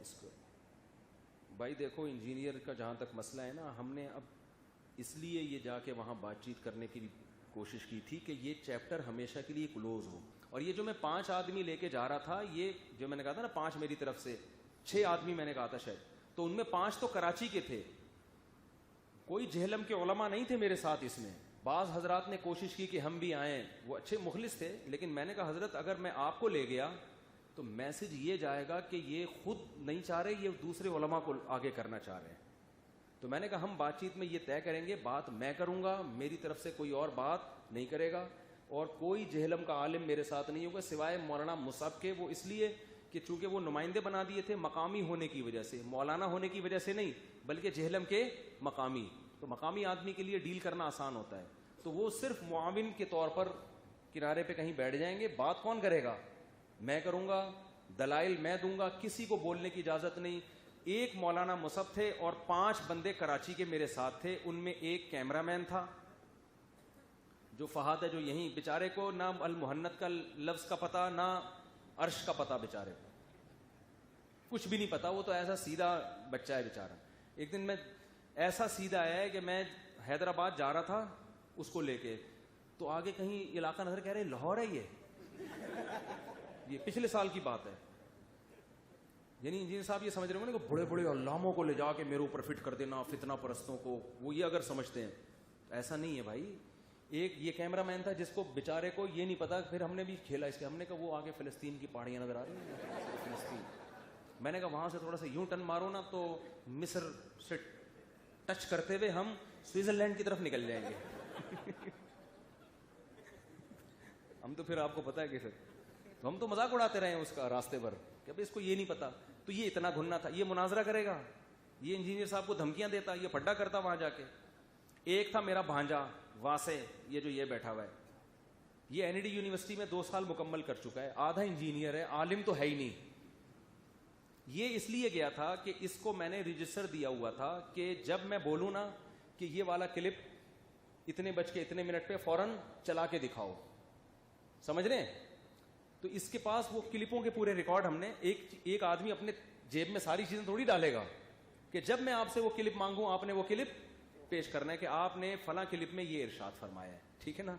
اس کو بھائی دیکھو انجینئر کا جہاں تک مسئلہ ہے نا, ہم نے اب اس لیے یہ جا کے وہاں بات چیت کرنے کی کوشش کی تھی کہ یہ چیپٹر ہمیشہ کے لیے کلوز ہو. اور یہ جو میں 5 آدمی لے کے جا رہا تھا, یہ جو میں نے کہا تھا نا 5 میری طرف سے 6 آدمی میں نے کہا تھا شاید, تو ان میں 5 تو کراچی کے تھے, کوئی جہلم کے علماء نہیں تھے میرے ساتھ. اس میں بعض حضرات نے کوشش کی کہ ہم بھی آئیں, وہ اچھے مخلص تھے, لیکن میں نے کہا حضرت اگر میں آپ کو لے گیا تو میسج یہ جائے گا کہ یہ خود نہیں چاہ رہے, یہ دوسرے علماء کو آگے کرنا چاہ رہے ہیں. تو میں نے کہا ہم بات چیت میں یہ طے کریں گے, بات میں کروں گا, میری طرف سے کوئی اور بات نہیں کرے گا, اور کوئی جہلم کا عالم میرے ساتھ نہیں ہوگا سوائے مولانا مصعب کے. وہ اس لیے کہ چونکہ وہ نمائندے بنا دیے تھے مقامی ہونے کی وجہ سے, مولانا ہونے کی وجہ سے نہیں, بلکہ جہلم کے مقامی. تو مقامی آدمی کے لیے ڈیل کرنا آسان ہوتا ہے, تو وہ صرف معاون کے طور پر کنارے پہ کہیں بیٹھ جائیں گے. بات کون کرے گا؟ میں کروں گا, دلائل میں دوں گا, کسی کو بولنے کی اجازت نہیں. ایک مولانا مصعب تھے اور 5 بندے کراچی کے میرے ساتھ تھے, ان میں ایک کیمرہ مین تھا جو فہد ہے, جو یہیں بیچارے کو نہ المحنت کا لفظ کا پتہ نہ عرش کا پتہ, بیچارے کو کچھ بھی نہیں پتا, وہ تو ایسا سیدھا بچہ ہے بیچارہ. ایک دن میں ایسا سیدھا ہے کہ میں حیدرآباد جا رہا تھا اس کو لے کے, تو آگے کہیں علاقہ نظر, کہہ رہے لاہور ہے یہ پچھلے سال کی بات ہے. یعنی انجینئر صاحب یہ سمجھ رہے ہوں نا کہ بڑے بڑے علاموں کو لے جا کے میرے اوپر فٹ کر دینا, فتنہ پرستوں کو, وہ یہ اگر سمجھتے ہیں, ایسا نہیں ہے بھائی. ایک یہ کیمرہ مین تھا جس کو بیچارے کو یہ نہیں پتا, پھر ہم نے بھی کھیلا اس کے, ہم نے کہا وہ آگے فلسطین کی پہاڑیاں نظر آ رہی ہیں فلسطین, میں نے کہا وہاں سے تھوڑا سا یوں ٹرن مارو نا تو مصر سے ٹچ کرتے ہوئے ہم سوئٹزرلینڈ کی طرف نکل جائیں گے. ہم تو پھر آپ کو پتا ہے کیسے, تو ہم تو مذاق اڑاتے رہے ہیں اس کا راستے پر کہ اب اس کو یہ نہیں پتا. تو یہ اتنا گھننا تھا, یہ مناظرہ کرے گا, یہ انجینئر صاحب کو دھمکیاں دیتا, یہ پھڈا کرتا وہاں جا کے. ایک تھا میرا بھانجا واسع, یہ جو یہ بیٹھا ہوا ہے, یہ این ڈی یونیورسٹی میں 2 سال مکمل کر چکا ہے, آدھا انجینئر ہے, عالم تو ہے ہی نہیں. یہ اس لیے گیا تھا کہ اس کو میں نے رجسٹر دیا ہوا تھا کہ جب میں بولوں نا کہ یہ والا کلپ اتنے بج کے اتنے منٹ پہ فوراً چلا کے دکھاؤ, سمجھ رہے ہیں. تو اس کے پاس وہ کلپوں کے پورے ریکارڈ, ہم نے ایک آدمی اپنے جیب میں ساری چیزیں تھوڑی ڈالے گا کہ جب میں آپ سے وہ کلپ مانگوں آپ نے وہ کلپ پیش کرنا ہے کہ آپ نے فلاں کلپ میں یہ ارشاد فرمایا ہے, ٹھیک ہے نا,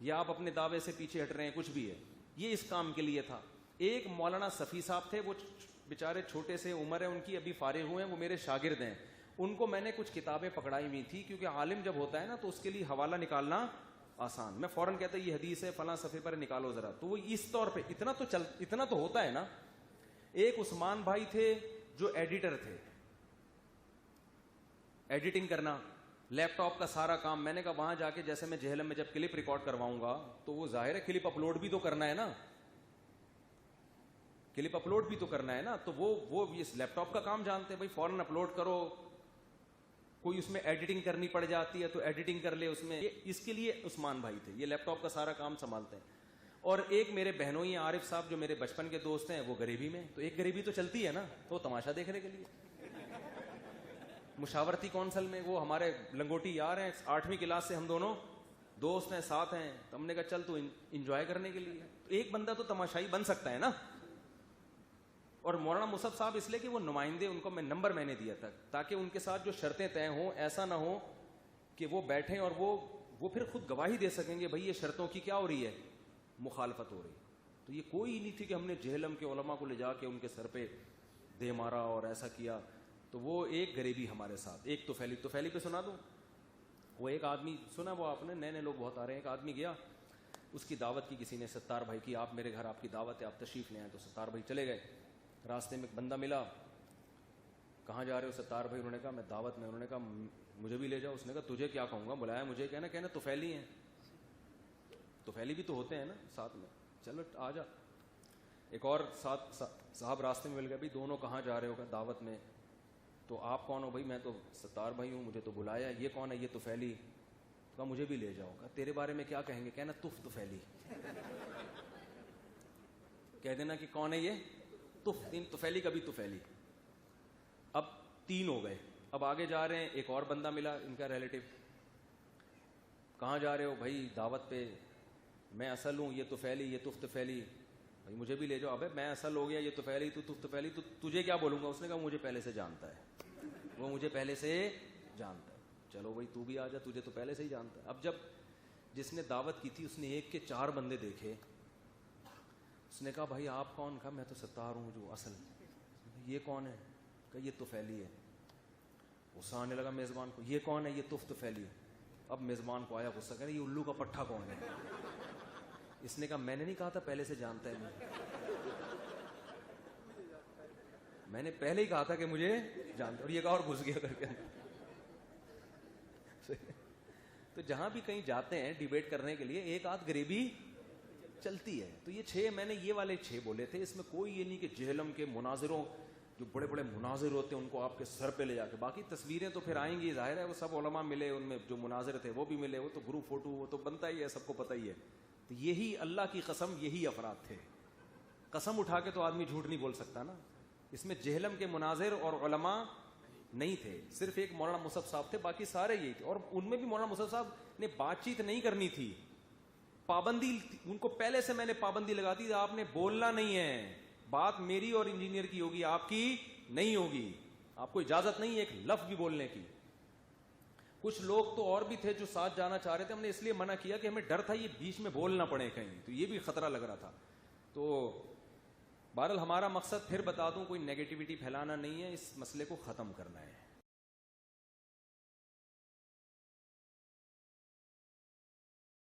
یا آپ اپنے دعوے سے پیچھے ہٹ رہے ہیں, کچھ بھی ہے. یہ اس کام کے لیے تھا. ایک مولانا صفی صاحب تھے, وہ بیچارے چھوٹے سے عمر ہے ان کی, ابھی فارغ ہوئے ہیں, وہ میرے شاگرد ہیں. ان کو میں نے کچھ کتابیں پکڑائی ہوئی تھی, کیونکہ عالم جب ہوتا ہے نا تو اس کے لیے حوالہ نکالنا آسان. میں فوراً کہتا یہ حدیث ہے فلاں صفحے پر نکالو ذرا, تو وہ اس طور پہ اتنا تو ہوتا ہے نا. ایک عثمان بھائی تھے جو ایڈیٹر تھے, ایڈیٹنگ کرنا, لیپ ٹاپ کا سارا کام. میں نے کہا وہاں جا کے جیسے میں جہلم میں جب کلپ ریکارڈ کرواؤں گا تو وہ ظاہر ہے کلپ اپلوڈ بھی تو کرنا ہے نا, کلپ اپلوڈ بھی تو کرنا ہے نا. تو وہ اس لیپ ٹاپ کا کام جانتے ہیں, بھائی فوراً اپلوڈ کرو. کوئی اس میں ایڈیٹنگ کرنی پڑ جاتی ہے تو ایڈیٹنگ کر لے اس میں. اس کے لیے عثمان بھائی تھے, یہ لیپ ٹاپ کا سارا کام سنبھالتے ہیں. اور ایک میرے بہنوئی عارف صاحب جو میرے بچپن کے دوست ہیں, وہ غریبی میں, تو ایک غریبی تو چلتی ہے نا, تو تماشا دیکھنے کے لیے مشاورتی کونسل میں وہ ہمارے لنگوٹی یار ہیں, 8ویں کلاس سے ہم دونوں دوست ہیں, ساتھ ہیں. تو ہم نے کہا چل تو انجوائے کرنے کے لیے, تو ایک بندہ تو تماشائی بن سکتا ہے نا. اور مولانا مصعب صاحب اس لیے کہ وہ نمائندے, ان کو نمبر میں نے دیا تھا تاکہ ان کے ساتھ جو شرطیں طے ہوں ایسا نہ ہو کہ وہ بیٹھیں اور وہ پھر خود گواہی دے سکیں گے بھائی یہ شرطوں کی کیا ہو رہی ہے, مخالفت ہو رہی. تو یہ کوئی نہیں تھی کہ ہم نے جہلم کے علماء کو لے جا کے ان کے سر پہ دے مارا اور ایسا کیا. تو وہ ایک غریبی ہمارے ساتھ. ایک توفیلی پہ سنا دوں, وہ ایک آدمی سنا, وہ آپ نے نئے لوگ بہت آ رہے ہیں. ایک آدمی گیا, اس کی دعوت کی کسی نے, ستار بھائی کی, آپ میرے گھر آپ کی دعوت ہے, آپ تشریف لے آئیں. تو ستار بھائی چلے گئے. راستے میں ایک بندہ ملا, کہاں جا رہے ہو ستار بھائی؟ انہوں نے کہا میں دعوت میں. انہوں نے کہا مجھے بھی لے جاؤ. اس نے کہا تجھے کیا کہوں گا, بلایا مجھے, کہنا توفیلی ہیں, توفیلی بھی تو ہوتے ہیں نا ساتھ میں, چلو آ جا. ایک اور ساتھ صاحب راستے میں مل گئے, بھائی دونوں کہاں جا رہے ہو؟ دعوت میں. تو آپ کون ہو؟ بھائی میں تو ستار بھائی ہوں, مجھے تو بلایا. یہ کون ہے؟ یہ توفیلی. کہا مجھے بھی لے جاؤ. کہا تیرے بارے میں کیا کہیں گے؟ کہنا توفیلی. کہہ دینا کہ کون ہے یہ توفیلی کا بھی توفیلی. اب 3 ہو گئے. اب آگے جا رہے ہیں, ایک اور بندہ ملا ان کا ریلیٹو. کہاں جا رہے ہو؟ بھائی دعوت پہ. میں اصل ہوں, یہ توفیلی, یہ توفیلی. بھائی مجھے بھی لے جاؤ. ابے میں اصل ہو گیا, یہ تو پہلے ہی تو پہلے تو تجھے کیا بولوں گا. اس نے کہا مجھے پہلے سے جانتا ہے, وہ مجھے پہلے سے جانتا ہے. چلو بھائی تو بھی آ جا, تجھے تو پہلے سے ہی جانتا ہے. اب جب جس نے دعوت کی تھی اس نے ایک کے 4 بندے دیکھے, اس نے کہا بھائی آپ کون؟ کہا میں تو ستار ہوں جو اصل. یہ کون ہے؟ کہا یہ طفیلی ہے. غصہ آنے لگا میزبان کو, یہ کون ہے؟ یہ طفیلی ہے. اب میزبان کو آیا غصہ, کہہ رہے یہ الو کا پٹھا کون ہے؟ اس نے کہا میں نے نہیں کہا تھا پہلے سے جانتا ہے, میں نے پہلے ہی کہا تھا کہ مجھے جانتا. اور یہ کہا اور گھس گیا کر کے. تو جہاں بھی کہیں جاتے ہیں ڈیبیٹ کرنے کے لیے ایک آدھ غریبی چلتی ہے. تو یہ 6 میں نے یہ والے 6 بولے تھے. اس میں کوئی یہ نہیں کہ جہلم کے مناظروں, جو بڑے بڑے مناظر ہوتے ہیں ان کو آپ کے سر پہ لے جا کے, باقی تصویریں تو پھر آئیں گی, ظاہر ہے وہ سب علماء ملے, ان میں جو مناظر تھے وہ بھی ملے, وہ تو گروپ فوٹو وہ تو بنتا ہی ہے, سب کو پتہ ہی ہے. تو یہی اللہ کی قسم یہی افراد تھے. قسم اٹھا کے تو آدمی جھوٹ نہیں بول سکتا نا. اس میں جہلم کے مناظر اور علماء نہیں تھے, صرف ایک مولانا مصعب صاحب تھے, باقی سارے یہی تھے. اور ان میں بھی مولانا مصعب صاحب نے بات چیت نہیں کرنی تھی, پابندی ان کو پہلے سے میں نے پابندی لگا دی, آپ نے بولنا نہیں ہے, بات میری اور انجینئر کی ہوگی, آپ کی نہیں ہوگی, آپ کو اجازت نہیں ہے ایک لفظ بھی بولنے کی. کچھ لوگ تو اور بھی تھے جو ساتھ جانا چاہ رہے تھے, ہم نے اس لیے منع کیا کہ ہمیں ڈر تھا یہ بیچ میں بولنا پڑے کہیں, تو یہ بھی خطرہ لگ رہا تھا. تو بہرحال ہمارا مقصد پھر بتا دوں کوئی نیگیٹیوٹی پھیلانا نہیں ہے, اس مسئلے کو ختم کرنا ہے.